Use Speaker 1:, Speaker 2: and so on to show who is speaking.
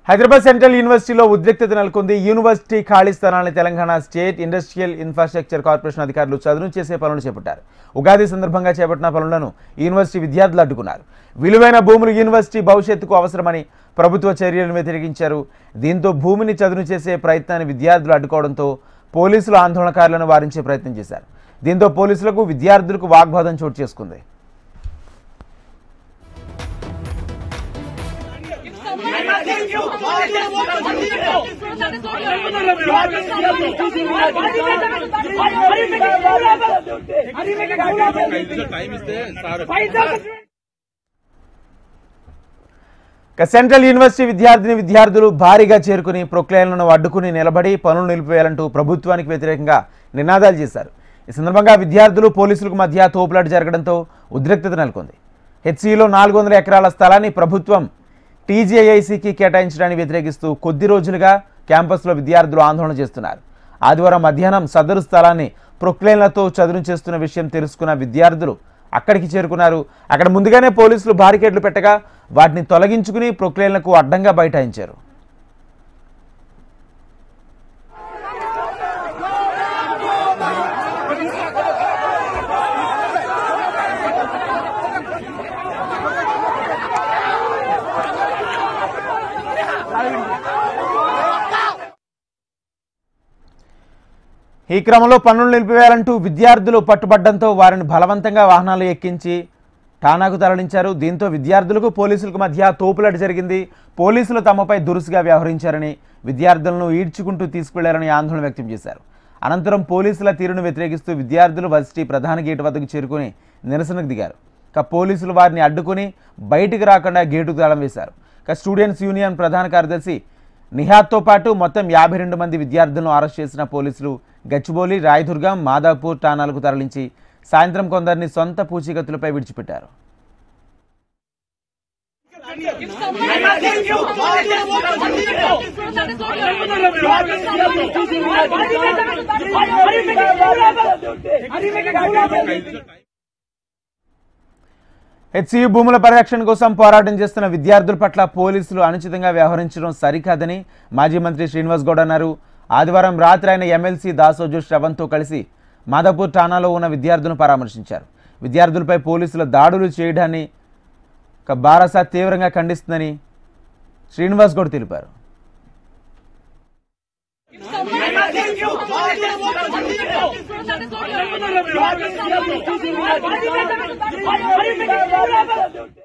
Speaker 1: Hyderabad central యూనివర్సిటీలో ఉద్రిక్తత నెలకొంది. యూనివర్సిటీ ఖాళీ స్థలాన్ని Telangana state industrial infrastructure corporation అధికారులు చదును చేసే పనులు చేపట్టారు. ఉగాది సందర్భంగా చేపట్టిన పనులను యూనివర్సిటీ విద్యార్థులు అడ్డుకున్నారు. విలువైన భూములు యూనివర్సిటీ భవిష్యత్తుకు అవసరమని ప్రభుత్వ చర్యలను వ్యతిరేకించారు. దీంతో భూమిని చదును చేసే ప్రయత్నాన్ని విద్యార్థులు అడ్డుకోవడంతో పోలీసులు ఆందోళనకారులను వారించే ప్రయత్నం చేశారు. దీంతో పోలీసులకు విద్యార్థులకు వాగ్వాదం చోటు చేసుకుంది. సెంట్రల్ యూనివర్సిటీ విద్యార్థులు భారీగా చేరుకుని ప్రొక్లైన్లను అడ్డుకుని నిలబడి పనులు నిలిపివేయాలంటూ ప్రభుత్వానికి వ్యతిరేకంగా నినాదాలు చేశారు. ఈ సందర్భంగా విద్యార్థులు పోలీసులకు మధ్య తోపులాట జరగడంతో ఉద్రిక్తత నెలకొంది. హెచ్సిలో 400 ఎకరాల స్థలాన్ని ప్రభుత్వం టీజేఐసీకి కేటాయించడాన్ని వ్యతిరేకిస్తూ కొద్ది రోజులుగా క్యాంపస్లో విద్యార్థులు ఆందోళన చేస్తున్నారు. ఆదివారం మధ్యాహ్నం సదరు స్థలాన్ని ప్రొక్లైన్లతో చదును చేస్తున్న విషయం తెలుసుకున్న విద్యార్థులు అక్కడికి చేరుకున్నారు. అక్కడ ముందుగానే పోలీసులు బారికేడ్లు పెట్టగా వాటిని తొలగించుకుని ప్రొక్లైన్లకు అడ్డంగా బైఠాయించారు. ఈ క్రమంలో పనులు నిలిపివేయాలంటూ విద్యార్థులు పట్టుబడ్డంతో వారిని బలవంతంగా వాహనాలు ఎక్కించి ఠానాకు తరలించారు. దీంతో విద్యార్థులకు పోలీసులకు మధ్య తోపులాట జరిగింది. పోలీసులు తమపై దురుసుగా వ్యవహరించారని, విద్యార్థులను ఈడ్చుకుంటూ తీసుకెళ్లారని ఆందోళన వ్యక్తం చేశారు. అనంతరం పోలీసుల తీరును వ్యతిరేకిస్తూ విద్యార్థులు వర్సిటీ ప్రధాన గేటు వద్దకు చేరుకుని నిరసనకు దిగారు. పోలీసులు వారిని అడ్డుకుని బయటికి రాకుండా గేటుకు తాళం వేశారు. స్టూడెంట్స్ యూనియన్ ప్రధాన కార్యదర్శి నిహాద్తో పాటు మొత్తం 52 మంది విద్యార్థులను అరెస్ట్ చేసిన పోలీసులు గచ్చిబౌలి, రాయదుర్గం, మాదాపూర్ ఠాణాలకు తరలించి సాయంత్రం కొందరిని సొంత పూచీకత్తులపై విడిచిపెట్టారు. హెచ్సియు భూముల పరిరక్షణ కోసం పోరాటం చేస్తున్న విద్యార్థుల పట్ల పోలీసులు అనుచితంగా వ్యవహరించడం సరికాదని మాజీ మంత్రి శ్రీనివాస్ గౌడ్ అన్నారు. ఆదివారం రాత్రి ఆయన ఎమ్మెల్సీ దాసోజు శ్రవణ్తో కలిసి మాదాపూర్ ఠాణాలో ఉన్న విద్యార్థులను పరామర్శించారు. విద్యార్థులపై పోలీసుల దాడులు చేయడాన్ని బారాసాత్ తీవ్రంగా ఖండిస్తుందని శ్రీనివాస్ గౌడ్ తెలిపారు.
Speaker 2: Thank you.